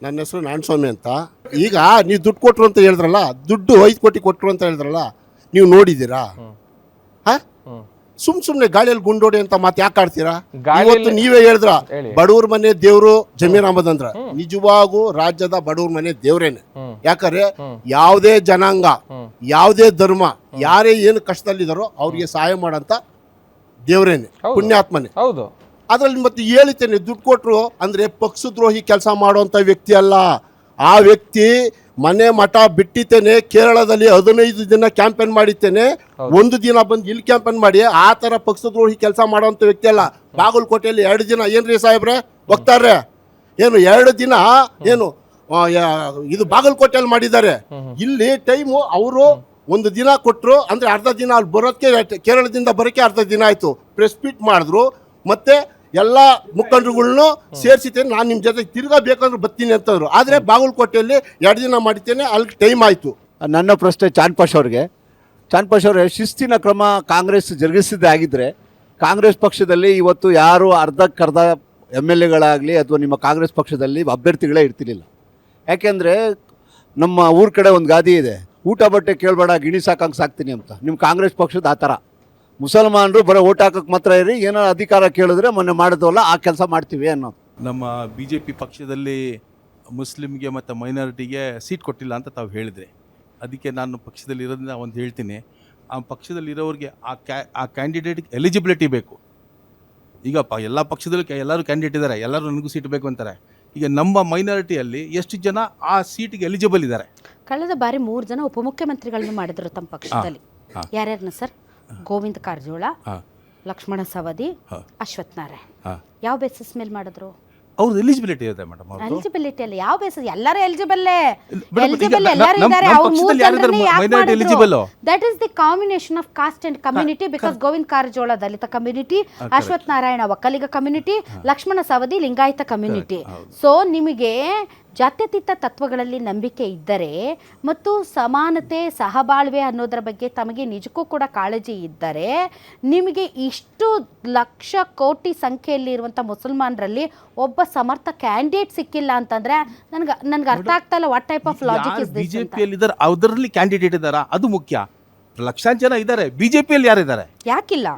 ನನ್ನ ಹೆಸರು ನಾರಾಯಣಸ್ವಾಮಿ ಅಂತ. ಈಗ ನೀವು ದುಡ್ಡು ಕೊಟ್ರು ಅಂತ ಹೇಳಿದ್ರಲ್ಲ, ದುಡ್ಡು 5 ಕೋಟಿ ಕೊಟ್ಟರು ಅಂತ ಹೇಳಿದ್ರಲ್ಲ, ನೀವು ನೋಡಿದ್ದೀರಾ? ಹಾ, ಸುಮ್ಮನೆ ಗಾಳಿಯಲ್ಲಿ ಗುಂಡೋಡಿ ಅಂತ ಮಾತು ಯಾಕೆ ಆಡ್ತೀರಾ? ಇವತ್ತು ನೀವೇ ಹೇಳಿದ್ರ ಬಡವ್ರ ಮನೆ ದೇವ್ರು ಜಮೀರ್ ಅಹಮದ್ ಅಂದ್ರ, ನಿಜವಾಗೂ ರಾಜ್ಯದ ಬಡವ್ರ ಮನೆ ದೇವ್ರೇನೆ. ಯಾಕಂದ್ರೆ ಯಾವುದೇ ಜನಾಂಗ, ಯಾವುದೇ ಧರ್ಮ, ಯಾರೇ ಏನು ಕಷ್ಟದಲ್ಲಿದ್ದಾರೋ ಅವ್ರಿಗೆ ಸಹಾಯ ಮಾಡಂತ ದೇವ್ರೇನೆ, ಪುಣ್ಯಾತ್ಮನೆ. ಹೌದು. ಅದ್ರಲ್ಲಿ ಮತ್ತೆ ಹೇಳಿತೇನೆ, ದುಡ್ಡು ಕೊಟ್ರು ಅಂದ್ರೆ ಪಕ್ಷದ್ರೋಹಿ ಕೆಲಸ ಮಾಡುವಂತ ವ್ಯಕ್ತಿ ಅಲ್ಲ. ಆ ವ್ಯಕ್ತಿ ಮನೆ ಮಠ ಬಿಟ್ಟಿದ್ದೇನೆ, ಕೇರಳದಲ್ಲಿ 15 ದಿನ ಕ್ಯಾಂಪೇನ್ ಮಾಡಿದ್ದೇನೆ, 1 ದಿನ ಬಂದು ಇಲ್ಲಿ ಕ್ಯಾಂಪೇನ್ ಮಾಡಿ, ಆ ತರ ಪಕ್ಷದ್ರೋಹಿ ಕೆಲಸ ಮಾಡುವಂತ ವ್ಯಕ್ತಿ ಅಲ್ಲ. ಬಾಗಲಕೋಟೆಯಲ್ಲಿ 2 ದಿನ ಏನ್ರಿ ಸಾಹೇಬ್ರೆ ಹೋಗ್ತಾರೆ, ಏನು 2 ದಿನ ಏನು ಇದು ಬಾಗಲಕೋಟೆಯಲ್ಲಿ ಮಾಡಿದ್ದಾರೆ. ಇಲ್ಲಿ ಟೈಮು ಅವರು 1 ದಿನ ಕೊಟ್ಟರು ಅಂದ್ರೆ ಅರ್ಧ ದಿನ ಅಲ್ಲಿ ಬರೋದಕ್ಕೆ, ಕೇರಳದಿಂದ ಬರೋಕ್ಕೆ ಅರ್ಧ ದಿನ ಆಯ್ತು. ಪ್ರೆಸ್ ಮೀಟ್ ಮಾಡಿದ್ರು, ಮತ್ತೆ ಎಲ್ಲ ಮುಖಂಡರುಗಳನ್ನು ಸೇರಿಸಿದ್ದೇನೆ, ನಾನು ನಿಮ್ಮ ಜೊತೆ ತಿರ್ಗಾ ಬೇಕಂದ್ರೆ ಬರ್ತೀನಿ ಅಂತಂದ್ರು. ಆದರೆ ಬಾಗಲಕೋಟೆಯಲ್ಲಿ 2 ದಿನ ಮಾಡಿದ್ದೇನೆ, ಅಲ್ಲಿ ಟೈಮ್ ಆಯಿತು. ನನ್ನ ಪ್ರಶ್ನೆ ಚಾನ್ಪಾಶ್ ಅವ್ರಿಗೆ. ಚಾನ್ಪಾಶ್ ಅವರೇ, ಶಿಸ್ತಿನ ಕ್ರಮ ಕಾಂಗ್ರೆಸ್ ಜರುಗಿಸಿದ್ದೇ ಆಗಿದ್ದರೆ ಕಾಂಗ್ರೆಸ್ ಪಕ್ಷದಲ್ಲಿ ಇವತ್ತು ಯಾರು ಅರ್ಧಕ್ಕರ್ಧ MLAಗಳಾಗಲಿ ಅಥವಾ ನಿಮ್ಮ ಕಾಂಗ್ರೆಸ್ ಪಕ್ಷದಲ್ಲಿ ಅಭ್ಯರ್ಥಿಗಳೇ ಇರ್ತಿರ್ಲಿಲ್ಲ. ಯಾಕೆಂದರೆ ನಮ್ಮ ಊರ ಕಡೆ ಒಂದು ಗಾದಿ ಇದೆ, ಊಟ ಬಟ್ಟೆ ಕೇಳಬೇಡ ಗಿಣಿ ಸಾಕಂಗೆ ಸಾಕ್ತೀನಿ ಅಂತ. ನಿಮ್ಮ ಕಾಂಗ್ರೆಸ್ ಪಕ್ಷದ ಆ ಥರ ಮುಸಲ್ಮಾನರು ಬರೋ ಓಟ್ ಹಾಕಕ್ಕೆ ಮಾತ್ರ ಇರಿ, ಏನೋ ಅಧಿಕಾರ ಕೇಳಿದ್ರೆ ಮೊನ್ನೆ ಮಾಡಿದ್ವಲ್ಲ ಆ ಕೆಲಸ ಮಾಡ್ತೀವಿ ಅನ್ನೋದು. ನಮ್ಮ BJP ಪಕ್ಷದಲ್ಲಿ ಮುಸ್ಲಿಮ್ಗೆ ಮತ್ತು ಮೈನಾರಿಟಿಗೆ ಸೀಟ್ ಕೊಟ್ಟಿಲ್ಲ ಅಂತ ತಾವು ಹೇಳಿದರೆ, ಅದಕ್ಕೆ ನಾನು ಪಕ್ಷದಲ್ಲಿ ಇರೋದ್ರಿಂದ ಒಂದು ಹೇಳ್ತೀನಿ, ಆ ಪಕ್ಷದಲ್ಲಿರೋರಿಗೆ ಆ ಕ್ಯಾಂಡಿಡೇಟ್ಗೆ ಎಲಿಜಿಬಿಲಿಟಿ ಬೇಕು. ಈಗ ಎಲ್ಲ ಪಕ್ಷದಲ್ಲೂ ಎಲ್ಲರೂ ಕ್ಯಾಂಡಿಡೇಟ್ ಇದ್ದಾರೆ, ಎಲ್ಲರೂ ನನಗೂ ಸೀಟ್ ಬೇಕು ಅಂತಾರೆ. ಈಗ ನಮ್ಮ ಮೈನಾರಿಟಿಯಲ್ಲಿ ಎಷ್ಟು ಜನ ಆ ಸೀಟಿಗೆ ಎಲಿಜಿಬಲ್ ಇದ್ದಾರೆ? ಕಳೆದ ಬಾರಿ 3 ಜನ ಉಪಮುಖ್ಯಮಂತ್ರಿಗಳನ್ನು ಮಾಡಿದ್ರು ತಮ್ಮ ಪಕ್ಷದಲ್ಲಿ. ಯಾರ್ಯಾರನ್ನ ಸರ್? ಗೋವಿಂದ ಕಾರಜೋಳ, ಲಕ್ಷ್ಮಣ ಸವದಿ, ಅಶ್ವಥ್ ನಾರಾಯಣ್. ಯಾವ ಬೇಸಿಸ್ ಮೇಲೆ ಮಾಡಿದ್ರು? ಅವ್ರದ್ದು ಎಲಿಜಿಬಿಲಿಟಿ ಇದೆ ಮೇಡಮ್. ಎಲಿಜಿಬಿಲಿಟಿ ಅಲ್ಲ, ಯಾವ ಬೇಸಿಸ್? ಎಲ್ಲರೂ ಎಲಿಜಿಬಲ್ ಎಲ್ಲರೂ ಇದ್ದಾರೆ. That is the combination of caste and community. Because Govind Karjol Dalit community, Ashwath Narayan Vokkaliga community, Laxman Savadi Lingayat community. So ನಿಮಗೆ ಜಾತ್ಯತೀತ ತತ್ವಗಳಲ್ಲಿ ನಂಬಿಕೆ ಇದ್ದರೆ ಮತ್ತು ಸಮಾನತೆ ಸಹಬಾಳ್ವೆ ಅನ್ನೋದರ ಬಗ್ಗೆ ತಮಗೆ ನಿಜಕ್ಕೂ ಕೂಡ ಕಾಳಜಿ ಇದ್ದರೆ, ನಿಮಗೆ ಇಷ್ಟು ಲಕ್ಷ ಕೋಟಿ ಸಂಖ್ಯೆಯಲ್ಲಿ ಇರುವಂಥ ಮುಸಲ್ಮಾನರಲ್ಲಿ ಒಬ್ಬ ಸಮರ್ಥ ಕ್ಯಾಂಡಿಡೇಟ್ ಸಿಕ್ಕಿಲ್ಲ ಅಂತಂದ್ರೆ ನನ್ಗೆ ಅರ್ಥ ಆಗ್ತಾ ಇಲ್ಲ. What type of logic is this? ಬಿಜೆಪಿಯಲ್ಲಿ ಇದ್ದಾರೆ, ಅದರಲ್ಲಿ ಕ್ಯಾಂಡಿಡೇಟ್ ಇದ್ದಾರಾ ಅದು ಮುಖ್ಯ. ಲಕ್ಷಾಂತರ ಜನ ಇದ್ದಾರೆ, ಬಿಜೆಪಿಯಲ್ಲಿ ಯಾರಿದ್ದಾರೆ? ಯಾಕಿಲ್ಲ?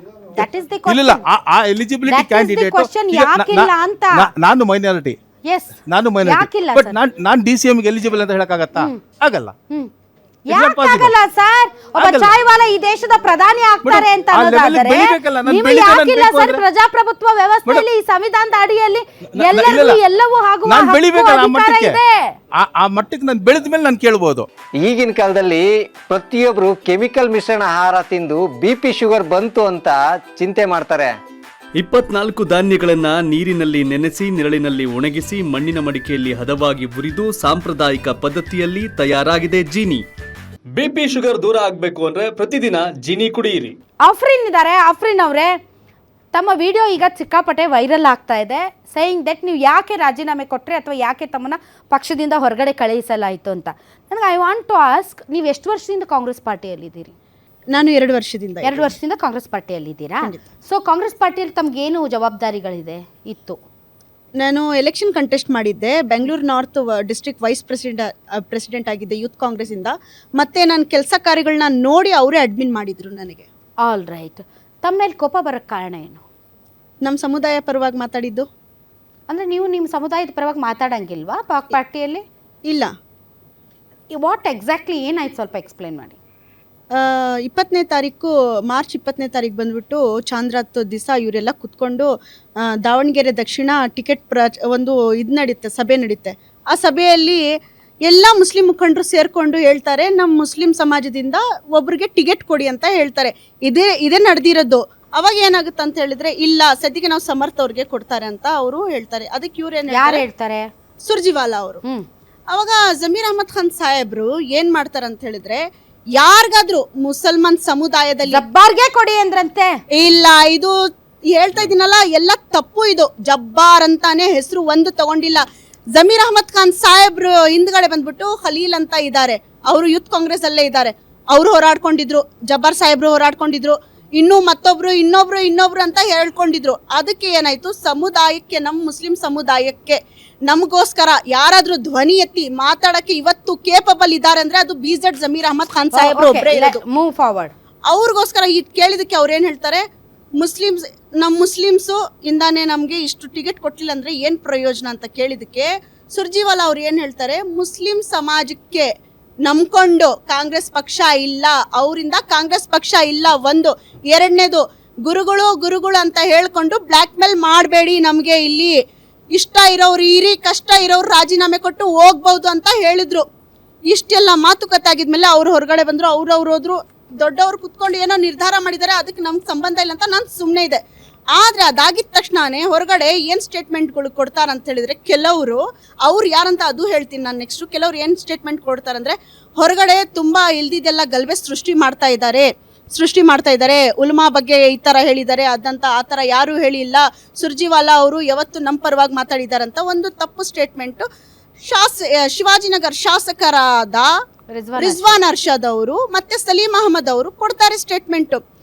That is the question. ಇಲ್ಲ, ಆ ಎಲಿಜಿಬಿಲಿಟಿ ಕ್ಯಾಂಡಿಡೇಟ್. ಯಾಕಿಲ್ಲ ಅಂತ ನಾನು ಮೈನಾರಿಟಿ, ನಾನು ಮೈನಾರಿಟಿ, ಬಟ್ ನಾನು DCM ಗೆ ಎಲಿಜಿಬಲ್ ಅಂತ ಹೇಳಕ್ಕಾಗತ್ತಾ? ಆಗಲ್ಲ. ಯಾಕಾಗಲ್ಲ ಸರ್? ಒಬ್ಬ ಚಾಯ್ವಾಲ ಈ ದೇಶದ ಪ್ರಧಾನಿ ಆಗ್ತಾರೆ ಅಂತ ಅನ್ನೋದಾದರೆ ನಿಮಗೆ ಯಾಕಿಲ್ಲ ಸರ್? ಪ್ರಜಾಪ್ರಭುತ್ವ ವ್ಯವಸ್ಥೆಯಲ್ಲಿ ಈ ಸಂವಿಧಾನದ ಅಡಿಯಲ್ಲಿ ಎಲ್ಲವೂ ಆಗುವ ನಾನು ಬೆಳಿಬೇಕಲ್ಲ ಆ ಮಟ್ಟಕ್ಕೆ. ಆ ಮಟ್ಟಕ್ಕೆ ನಾನು ಬೆಳೆದ ಮೇಲೆ ನಾನು ಕೇಳಬಹುದು. ಈಗಿನ ಕಾಲದಲ್ಲಿ ಪ್ರತಿಯೊಬ್ರು ಕೆಮಿಕಲ್ ಮಿಶ್ರಣ ಆಹಾರ ತಿಂದು BP ಶುಗರ್ ಬಂತು ಅಂತ ಚಿಂತೆ ಮಾಡ್ತಾರೆ. 24 ಧಾನ್ಯಗಳನ್ನ ನೀರಿನಲ್ಲಿ ನೆನೆಸಿ ನೆರಳಿನಲ್ಲಿ ಒಣಗಿಸಿ ಮಣ್ಣಿನ ಮಡಿಕೆಯಲ್ಲಿ ಹದವಾಗಿ ಹುರಿದು ಸಾಂಪ್ರದಾಯಿಕ ಪದ್ಧತಿಯಲ್ಲಿ ತಯಾರಾಗಿದೆ ಜೀನಿ. BP ಶುಗರ್ ದೂರ ಆಗಬೇಕು ಅಂದ್ರೆ ಪ್ರತಿದಿನ ಜೀನಿ ಕುಡಿಯಿರಿ. ಆಫ್ರಿನ್ ಇದ್ದಾರೆ. ಆಫ್ರಿನ್ ಅವರೇ, ತಮ್ಮ ವಿಡಿಯೋ ಈಗ ಸಿಕ್ಕಾಪಟ್ಟೆ ವೈರಲ್ ಆಗ್ತಾ ಇದೆ, ಸೇಯಿಂಗ್ ದಟ್ ನೀವು ಯಾಕೆ ರಾಜೀನಾಮೆ ಕೊಟ್ಟರೆ ಅಥವಾ ಯಾಕೆ ತಮ್ಮನ್ನ ಪಕ್ಷದಿಂದ ಹೊರಗಡೆ ಕಳುಹಿಸಲಾಯಿತು ಅಂತ. ನನಗೆ ಐ ವಾಂಟ್ ಟು ಆಸ್ಕ್, ನೀವು ಎಷ್ಟು ವರ್ಷದಿಂದ ಕಾಂಗ್ರೆಸ್ ಪಾರ್ಟಿಯಲ್ಲಿದ್ದೀರಿ? ನಾನು 2 ವರ್ಷದಿಂದ. 2 ವರ್ಷದಿಂದ ಕಾಂಗ್ರೆಸ್ ಪಾರ್ಟಿಯಲ್ಲಿದ್ದೀರಾ? ಸೊ ಕಾಂಗ್ರೆಸ್ ಪಾರ್ಟಿಯಲ್ಲಿ ತಮಗೇನು ಜವಾಬ್ದಾರಿಗಳಿದೆ ಇತ್ತು? ನಾನು ಎಲೆಕ್ಷನ್ ಕಂಟೆಸ್ಟ್ ಮಾಡಿದ್ದೆ, Bengaluru north district vice president ಆಗಿದ್ದೆ ಯೂತ್ ಕಾಂಗ್ರೆಸ್ಸಿಂದ. ಮತ್ತು ನಾನು ಕೆಲಸ ಕಾರ್ಯಗಳನ್ನ ನೋಡಿ ಅವರೇ ಅಡ್ಮಿನ್ ಮಾಡಿದರು ನನಗೆ. All right. ತಮ್ಮ ಮೇಲೆ ಕೋಪ ಬರೋಕ್ಕೆ ಕಾರಣ ಏನು? ನಮ್ಮ ಸಮುದಾಯ ಪರವಾಗಿ ಮಾತಾಡಿದ್ದು. ಅಂದರೆ ನೀವು ನಿಮ್ಮ ಸಮುದಾಯದ ಪರವಾಗಿ ಮಾತಾಡೋಂಗಿಲ್ವಾ ಪಾರ್ಟಿಯಲ್ಲಿ? ಇಲ್ಲ. ವಾಟ್ ಎಕ್ಸಾಕ್ಟ್ಲಿ ಏನಾಯ್ತು, ಸ್ವಲ್ಪ ಎಕ್ಸ್ಪ್ಲೈನ್ ಮಾಡಿ. 20ನೇ ತಾರೀಕು ಮಾರ್ಚ್ 20ನೇ ತಾರೀಕು ಬಂದ್ಬಿಟ್ಟು ಚಾಂದ್ರಾತ್ ದಿವಸ ಇವರೆಲ್ಲ ಕುತ್ಕೊಂಡು ದಾವಣಗೆರೆ ದಕ್ಷಿಣ ಟಿಕೆಟ್ ಒಂದು ಇದು ನಡೆಯುತ್ತೆ, ಸಭೆ ನಡೆಯುತ್ತೆ. ಆ ಸಭೆಯಲ್ಲಿ ಎಲ್ಲ ಮುಸ್ಲಿಂ ಮುಖಂಡರು ಸೇರಿಕೊಂಡು ಹೇಳ್ತಾರೆ, ನಮ್ಮ ಮುಸ್ಲಿಂ ಸಮಾಜದಿಂದ ಒಬ್ರಿಗೆ ಟಿಕೆಟ್ ಕೊಡಿ ಅಂತ ಹೇಳ್ತಾರೆ. ಇದೇ ನಡೆದಿರೋದು. ಅವಾಗ ಏನಾಗುತ್ತೆ ಅಂತ ಹೇಳಿದ್ರೆ, ಇಲ್ಲ ಸದ್ಯಕ್ಕೆ ನಾವು ಸಮರ್ಥ ಅವ್ರಿಗೆ ಕೊಡ್ತಾರೆ ಅಂತ ಅವರು ಹೇಳ್ತಾರೆ. ಅದಕ್ಕೆ ಯಾರು ಹೇಳ್ತಾರೆ? ಸುರ್ಜಿವಾಲಾ ಅವರು. ಅವಾಗ ಜಮೀರ್ ಅಹಮದ್ ಖಾನ್ ಸಾಹೇಬ್ರು ಏನ್ ಮಾಡ್ತಾರೆ ಅಂತ ಹೇಳಿದ್ರೆ, ಯಾರಿಗಾದ್ರೂ ಮುಸಲ್ಮಾನ್ ಸಮುದಾಯದಲ್ಲಿ ಜಬ್ಬಾರ್ಗೆ ಕೊಡಿ ಅಂದ್ರಂತೆ. ಇಲ್ಲ, ಇದು ಹೇಳ್ತಾ ಇದೀನಲ್ಲ, ಎಲ್ಲ ತಪ್ಪು. ಇದು ಜಬ್ಬಾರ್ ಅಂತಾನೆ ಹೆಸರು ಒಂದು ತಗೊಂಡಿಲ್ಲ. ಜಮೀರ್ ಅಹಮದ್ ಖಾನ್ ಸಾಹೇಬ್ರು ಹಿಂದ್ಗಡೆ ಬಂದ್ಬಿಟ್ಟು ಖಲೀಲ್ ಅಂತ ಇದ್ದಾರೆ, ಅವರು ಯೂತ್ ಕಾಂಗ್ರೆಸ್ ಅಲ್ಲೇ ಇದ್ದಾರೆ. ಅವರು ಹೋರಾಡ್ಕೊಂಡಿದ್ರು, ಜಬ್ಬಾರ್ ಸಾಹೇಬ್ರು ಹೋರಾಡ್ಕೊಂಡಿದ್ರು, ಇನ್ನೂ ಇನ್ನೊಬ್ರು ಅಂತ ಹೇಳ್ಕೊಂಡಿದ್ರು. ಅದಕ್ಕೆ ಏನಾಯ್ತು, ಸಮುದಾಯಕ್ಕೆ, ನಮ್ಮ ಮುಸ್ಲಿಂ ಸಮುದಾಯಕ್ಕೆ ನಮಗೋಸ್ಕರ ಯಾರಾದ್ರೂ ಧ್ವನಿ ಎತ್ತಿ ಮಾತಾಡಕ್ಕೆ ಇವತ್ತು ಕೇಪಬಲ್ ಇದ್ದಾರೆ ಅಂದ್ರೆ ಅದು BZ ಜಮೀರ್ ಅಹಮದ್ ಖಾನ್ ಸಾಹೇಬ್ರು ಒಬ್ಬರೇ ಇರೋದು. Move forward. ಅವ್ರಿಗೋಸ್ಕರ ಇದು ಕೇಳಿದಕ್ಕೆ ಅವ್ರು ಏನ್ ಹೇಳ್ತಾರೆ, ನಮ್ಮ ಮುಸ್ಲಿಮ್ಸು ಇಂದಾನೆ ನಮ್ಗೆ ಇಷ್ಟು ಟಿಕೆಟ್ ಕೊಟ್ಟಿಲ್ಲ ಅಂದ್ರೆ ಏನ್ ಪ್ರಯೋಜನ ಅಂತ ಕೇಳಿದಕ್ಕೆ ಸುರ್ಜಿವಾಲಾ ಅವ್ರು ಏನ್ ಹೇಳ್ತಾರೆ, ಮುಸ್ಲಿಂ ಸಮಾಜಕ್ಕೆ ನಂಬ್ಕೊಂಡು ಕಾಂಗ್ರೆಸ್ ಪಕ್ಷ ಇಲ್ಲ, ಅವರಿಂದ ಕಾಂಗ್ರೆಸ್ ಪಕ್ಷ ಇಲ್ಲ. ಒಂದು ಎರಡನೇದು, ಗುರುಗಳು ಅಂತ ಹೇಳ್ಕೊಂಡು ಬ್ಲ್ಯಾಕ್ ಮೇಲ್ ಮಾಡಬೇಡಿ, ನಮ್ಗೆ ಇಲ್ಲಿ ಇಷ್ಟ ಇರೋರು ಇರಿ, ಕಷ್ಟ ಇರೋರು ರಾಜೀನಾಮೆ ಕೊಟ್ಟು ಹೋಗ್ಬಹುದು ಅಂತ ಹೇಳಿದ್ರು. ಇಷ್ಟೆಲ್ಲ ಮಾತುಕತೆ ಆಗಿದ್ಮೇಲೆ ಅವ್ರು ಹೊರಗಡೆ ಬಂದ್ರು, ಅವ್ರು ಹೋದ್ರು, ದೊಡ್ಡವ್ರು ಕುತ್ಕೊಂಡು ಏನೋ ನಿರ್ಧಾರ ಮಾಡಿದ್ದಾರೆ, ಅದಕ್ಕೆ ನಮ್ಗೆ ಸಂಬಂಧ ಇಲ್ಲ ಅಂತ ನಾನು ಸುಮ್ಮನೆ ಇದೆ. ಆದ್ರೆ ಅದಾಗಿದ ತಕ್ಷಣನೇ ಹೊರಗಡೆ ಏನ್ ಸ್ಟೇಟ್ಮೆಂಟ್ಗಳು ಕೊಡ್ತಾರ ಅಂತ ಹೇಳಿದ್ರೆ ಕೆಲವರು, ಅವ್ರು ಯಾರಂತ ಅದು ಹೇಳ್ತೀನಿ ನಾನು ನೆಕ್ಸ್ಟ್. ಕೆಲವ್ರು ಏನ್ ಸ್ಟೇಟ್ಮೆಂಟ್ ಕೊಡ್ತಾರಂದ್ರೆ, ಹೊರಗಡೆ ತುಂಬಾ ಇಲ್ದಿದ್ದೆಲ್ಲ ಗಲ್ಬೆ ಸೃಷ್ಟಿ ಮಾಡ್ತಾ ಇದ್ದಾರೆ, ಉಲ್ಮಾ ಬಗ್ಗೆ ಈ ತರ ಹೇಳಿದ್ದಾರೆ, ಅದಂತ ಆ ತರ ಯಾರು ಹೇಳಿಲ್ಲ, ಸುರ್ಜಿವಾಲಾ ಅವರು ಯಾವತ್ತು ನಮ್ಮ ಪರವಾಗಿ ಮಾತಾಡಿದಾರಂತ ಒಂದು ತಪ್ಪು ಸ್ಟೇಟ್ಮೆಂಟ್ ಶಿವಾಜಿನಗರ್ ಶಾಸಕರಾದ ರಿಜ್ವಾನ್ ಅರ್ಷದ್ ಅವರು ಮತ್ತೆ ಸಲೀಂ ಅಹಮದ್ ಅವರು ಕೊಡ್ತಾರೆ ಸ್ಟೇಟ್ಮೆಂಟ್.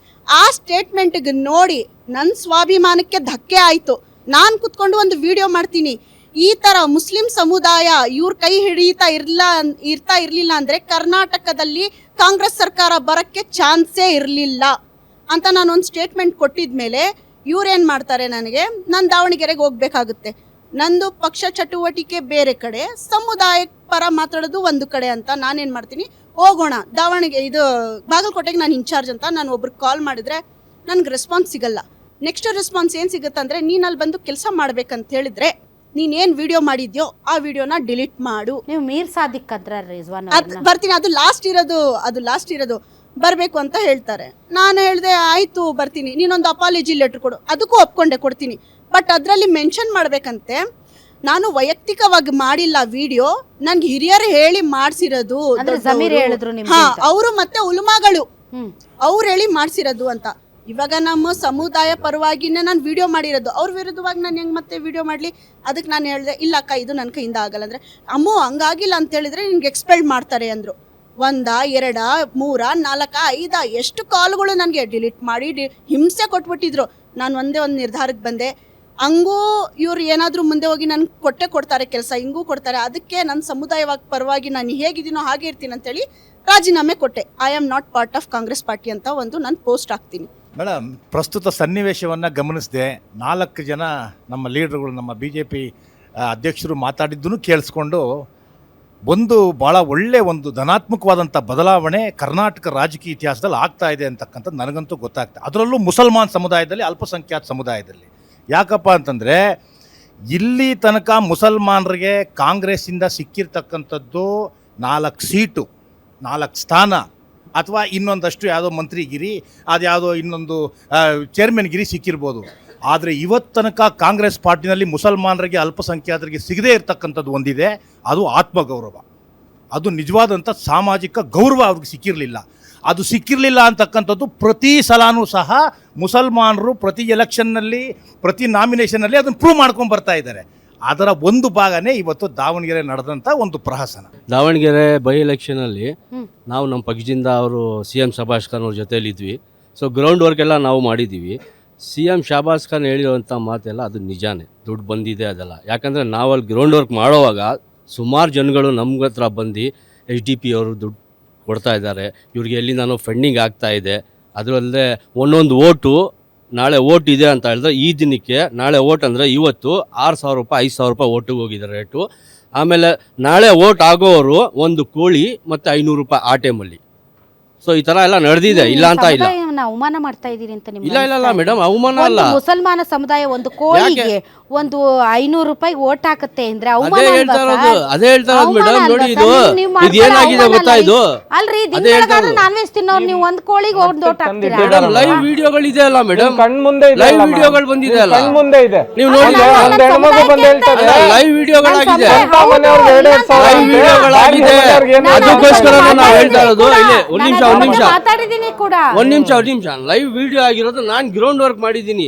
ಆ ಸ್ಟೇಟ್ಮೆಂಟ್ಗೆ ನೋಡಿ ನನ್ನ ಸ್ವಾಭಿಮಾನಕ್ಕೆ ಧಕ್ಕೆ ಆಯ್ತು. ನಾನು ಕುತ್ಕೊಂಡು ಒಂದು ವಿಡಿಯೋ ಮಾಡ್ತೀನಿ, ಈ ತರ ಮುಸ್ಲಿಂ ಸಮುದಾಯ ಇವ್ರ ಕೈ ಹಿಡಿತಾ ಇರ್ಲಿಲ್ಲ ಅಂದ್ರೆ ಕರ್ನಾಟಕದಲ್ಲಿ ಕಾಂಗ್ರೆಸ್ ಸರ್ಕಾರ ಬರಕ್ಕೆ ಚಾನ್ಸೇ ಇರಲಿಲ್ಲ ಅಂತ ನಾನು ಒಂದು ಸ್ಟೇಟ್ಮೆಂಟ್ ಕೊಟ್ಟಿದ್ಮೇಲೆ ಇವ್ರೇನ್ ಮಾಡ್ತಾರೆ, ನಾನು ದಾವಣಗೆರೆಗೆ ಹೋಗ್ಬೇಕಾಗುತ್ತೆ, ನಂದು ಪಕ್ಷ ಚಟುವಟಿಕೆ ಬೇರೆ ಕಡೆ, ಸಮುದಾಯ ಪರ ಮಾತಾಡೋದು ಒಂದು ಕಡೆ ಅಂತ ನಾನೇನ್ ಮಾಡ್ತೀನಿ, ಹೋಗೋಣ ಇದು ಬಾಗಲಕೋಟೆಗೆ ನಾನು ಇನ್ಚಾರ್ಜ್ ಅಂತ ನಾನು ಒಬ್ರಿಗೆ ಕಾಲ್ ಮಾಡಿದ್ರೆ ನನ್ಗೆ ರೆಸ್ಪಾನ್ಸ್ ಸಿಗಲ್ಲ. ನೆಕ್ಸ್ಟ್ ರೆಸ್ಪಾನ್ಸ್ ಏನ್ ಸಿಗುತ್ತೆ ಅಂದ್ರೆ, ನೀನ್ ಅಲ್ಲಿ ಬಂದು ಕೆಲಸ ಮಾಡ್ಬೇಕಂತ ಹೇಳಿದ್ರೆ ನೀನೇನ್ ವಿಡಿಯೋ ಮಾಡಿದ್ಯೋ ಆ ವಿಡಿಯೋನ ಡಿಲೀಟ್ ಮಾಡು. ನೀವು ಮೀರ್ ಸಾದಿಕ್ ಅದ್ರ ರಿಜ್ವಾನ್ ಬರ್ತೀನಿ, ಅದು ಲಾಸ್ಟ್ ಇರೋದು ಬರಬೇಕು ಅಂತ ಹೇಳ್ತಾರೆ. ನಾನು ಹೇಳಿದೆ ಆಯ್ತು ಬರ್ತೀನಿ, ನೀನೊಂದು ಅಪಾಲಜಿ ಲೆಟರ್ ಕೊಡು, ಅದಕ್ಕೂ ಒಪ್ಕೊಂಡೆ ಕೊಡ್ತೀನಿ. ಬಟ್ ಅದರಲ್ಲಿ ಮೆನ್ಷನ್ ಮಾಡ್ಬೇಕಂತೆ, ನಾನು ವೈಯಕ್ತಿಕವಾಗಿ ಮಾಡಿಲ್ಲ ವಿಡಿಯೋ, ನನ್ಗೆ ಹಿರಿಯರು ಹೇಳಿ ಮಾಡಿಸಿರೋದು, ಅವರು ಮತ್ತೆ ಉಲುಮಾಗಳು ಅವ್ರು ಹೇಳಿ ಮಾಡಿಸಿರೋದು ಅಂತ. ಇವಾಗ ನಮ್ಮ ಸಮುದಾಯ ಪರವಾಗಿನೇ ನಾನು ವಿಡಿಯೋ ಮಾಡಿರೋದು, ಅವ್ರ ವಿರುದ್ಧವಾಗಿ ನಾನು ಹೆಂಗೆ ಮತ್ತೆ ವಿಡಿಯೋ ಮಾಡಲಿ? ಅದಕ್ಕೆ ನಾನು ಹೇಳಿದೆ, ಇಲ್ಲ ಅಕ್ಕ ಇದು ನನ್ನ ಕೈಯಿಂದ ಆಗಲ್ಲ ಅಂದರೆ, ಅಮ್ಮೋ ಹಂಗಾಗಿಲ್ಲ ಅಂತ ಹೇಳಿದ್ರೆ ನಿನ್ಗೆ ಎಕ್ಸ್ಪೆಲ್ ಮಾಡ್ತಾರೆ ಅಂದರು. 1 2 3 4 5 ಎಷ್ಟು ಕಾಲ್ಗಳು ನನಗೆ ಡಿಲೀಟ್ ಮಾಡಿ ಹಿಂಸೆ ಕೊಟ್ಬಿಟ್ಟಿದ್ರು. ನಾನು ಒಂದೇ ಒಂದು ನಿರ್ಧಾರಕ್ಕೆ ಬಂದೆ, ಹಂಗೂ ಇವ್ರು ಏನಾದರೂ ಮುಂದೆ ಹೋಗಿ ನನ್ಗೆ ಕೊಡ್ತಾರೆ ಕೆಲಸ, ಹಿಂಗೂ ಕೊಡ್ತಾರೆ, ಅದಕ್ಕೆ ನನ್ನ ಸಮುದಾಯವಾಗಿ ಪರವಾಗಿ ನಾನು ಹೇಗಿದ್ದೀನೋ ಹಾಗೆ ಇರ್ತೀನಿ ಅಂತೇಳಿ ರಾಜೀನಾಮೆ ಕೊಟ್ಟೆ. I am not part of Congress party ಅಂತ ಒಂದು ನಾನು ಪೋಸ್ಟ್ ಹಾಕ್ತೀನಿ. ಮೇಡಮ್, ಪ್ರಸ್ತುತ ಸನ್ನಿವೇಶವನ್ನು ಗಮನಿಸಿದೆ, 4 ಜನ ನಮ್ಮ ಲೀಡರ್ಗಳು, ನಮ್ಮ BJP ಅಧ್ಯಕ್ಷರು ಮಾತಾಡಿದ್ದನ್ನು ಕೇಳಿಸ್ಕೊಂಡು ಒಂದು ಭಾಳ ಒಳ್ಳೆ ಒಂದು ಧನಾತ್ಮಕವಾದಂಥ ಬದಲಾವಣೆ ಕರ್ನಾಟಕ ರಾಜಕೀಯ ಇತಿಹಾಸದಲ್ಲಿ ಆಗ್ತಾ ಇದೆ ಅಂತಕ್ಕಂಥದ್ದು ನನಗಂತೂ ಗೊತ್ತಾಗ್ತದೆ. ಅದರಲ್ಲೂ ಮುಸಲ್ಮಾನ್ ಸಮುದಾಯದಲ್ಲಿ, ಅಲ್ಪಸಂಖ್ಯಾತ ಸಮುದಾಯದಲ್ಲಿ. ಯಾಕಪ್ಪ ಅಂತಂದರೆ, ಇಲ್ಲಿ ತನಕ ಮುಸಲ್ಮಾನರಿಗೆ ಕಾಂಗ್ರೆಸ್ಸಿಂದ ಸಿಕ್ಕಿರ್ತಕ್ಕಂಥದ್ದು 4 ಸೀಟು, 4 ಸ್ಥಾನ, ಅಥವಾ ಇನ್ನೊಂದಷ್ಟು ಯಾವುದೋ ಮಂತ್ರಿಗಿರಿ, ಅದ್ಯಾವುದೋ ಇನ್ನೊಂದು ಚೇರ್ಮನ್ಗಿರಿ ಸಿಕ್ಕಿರ್ಬೋದು. ಆದರೆ ಇವತ್ತು ತನಕ ಕಾಂಗ್ರೆಸ್ ಪಾರ್ಟಿನಲ್ಲಿ ಮುಸಲ್ಮಾನರಿಗೆ, ಅಲ್ಪಸಂಖ್ಯಾತರಿಗೆ ಸಿಗದೇ ಇರತಕ್ಕಂಥದ್ದು ಒಂದಿದೆ, ಅದು ಆತ್ಮಗೌರವ. ಅದು ನಿಜವಾದಂಥ ಸಾಮಾಜಿಕ ಗೌರವ ಅವ್ರಿಗೆ ಸಿಕ್ಕಿರಲಿಲ್ಲ. ಅದು ಸಿಕ್ಕಿರಲಿಲ್ಲ ಅಂತಕ್ಕಂಥದ್ದು ಪ್ರತಿ ಸಲನೂ ಸಹ ಮುಸಲ್ಮಾನರು ಪ್ರತಿ ಎಲೆಕ್ಷನ್ನಲ್ಲಿ, ಪ್ರತಿ ನಾಮಿನೇಷನ್ನಲ್ಲಿ ಅದನ್ನು ಪ್ರೂವ್ ಮಾಡ್ಕೊಂಡು ಬರ್ತಾ ಇದ್ದಾರೆ. ಅದರ ಒಂದು ಭಾಗನೇ ಇವತ್ತು ದಾವಣಗೆರೆ ನಡೆದಂಥ ಒಂದು ಪ್ರಹಸನ. ದಾವಣಗೆರೆ ಬೈ ಎಲೆಕ್ಷನಲ್ಲಿ ನಾವು ನಮ್ಮ ಪಕ್ಷದಿಂದ ಅವರು CM ಶಹಬಾಜ್ ಖಾನ್ ಅವ್ರ ಜೊತೆಯಲ್ಲಿದ್ವಿ. ಸೊ ಗ್ರೌಂಡ್ ವರ್ಕ್ ಎಲ್ಲ ನಾವು ಮಾಡಿದ್ದೀವಿ. CM ಶಹಬಾಜ್ ಖಾನ್ ಹೇಳಿರುವಂಥ ಮಾತೆಲ್ಲ ಅದು ನಿಜಾನೇ, ದುಡ್ಡು ಬಂದಿದೆ ಅದೆಲ್ಲ. ಯಾಕಂದರೆ ನಾವಲ್ಲಿ ಗ್ರೌಂಡ್ ವರ್ಕ್ ಮಾಡೋವಾಗ ಸುಮಾರು ಜನಗಳು ನಮ್ಗೆ ಹತ್ರ ಬಂದು SDP ಅವರು ದುಡ್ಡು ಕೊಡ್ತಾ ಇದ್ದಾರೆ, ಇವ್ರಿಗೆ ಎಲ್ಲಿ ನಾನು ಫಂಡಿಂಗ್ ಆಗ್ತಾ ಇದೆ. ಅದರಲ್ಲದೆ ಒಂದೊಂದು ಓಟು, ನಾಳೆ ಓಟ್ ಇದೆ ಅಂತ ಹೇಳಿದ್ರೆ ಈ ದಿನಕ್ಕೆ, ನಾಳೆ ಓಟ್ ಅಂದರೆ ಇವತ್ತು 6,000 ರೂಪಾಯಿ 5,000 ರೂಪಾಯಿ ಓಟಿಗೆ ಹೋಗಿದ್ದಾರೆ ರೇಟು. ಆಮೇಲೆ ನಾಳೆ ಓಟ್ ಆಗೋರು ಒಂದು ಕೋಳಿ ಮತ್ತು 500 ರೂಪಾಯಿ ಆ ಟೈಮಲ್ಲಿ. ಸೊ ಈ ತರ ಎಲ್ಲ ನಡೆದಿದೆ, ಇಲ್ಲ ಅಂತ ಇಲ್ಲ. ಅವಮಾನ ಮಾಡ್ತಾ ಇದೀರಿ ಅಂತ ನಿಮ್ಗೆ ಇಲ್ಲ ಇಲ್ಲ ಮೇಡಮ್, ಅವಮಾನ ಅಲ್ಲ. ಮುಸಲ್ಮಾನ ಸಮುದಾಯ ಒಂದು ಕೋಳಿಗೆ ಒಂದು 500 ರೂಪಾಯಿ ಓಟ್ ಹಾಕುತ್ತೆ ಅಂದ್ರೆ ಅದೇ ಹೇಳ್ತಾ ಇರೋದು ಮೇಡಮ್. ನೋಡಿ ಇದು ಏನಾಗಿದೆ ಗೊತ್ತಾ, ಇದು ಅಲ್ರಿ ನಾನ್ ವೆಜ್ ತಿನ್ನೋರು ನೀವು ಒಂದ್ ಕೋಳಿಗೆ ಒಂದು ಓಟ್ ಹಾಕ್ತೀರಾ? ಮೇಡಮ್ ಲೈವ್ ವಿಡಿಯೋಗಳಿದೆ ಅಲ್ಲ ಮೇಡಮ್, ಲೈವ್ ವಿಡಿಯೋಗಳು ಬಂದಿದೆ ಅಲ್ಲ, ನೀವು ನೋಡಿ ಲೈವ್ ವಿಡಿಯೋಗಳಾಗಿದೆ, ಲೈವ್ ವಿಡಿಯೋಗಳಾಗಿದೆ. ಅದಕ್ಕೋಸ್ಕರ ನಾವು ಹೇಳ್ತಾ ಇರೋದು. ಇಲ್ಲಿ ಒಂದ್ ನಿಮಿಷ ಲೈವ್ ವಿಡಿಯೋ ಆಗಿರೋದು, ನಾನ್ ಗ್ರೌಂಡ್ ವರ್ಕ್ ಮಾಡಿದ್ದೀನಿ.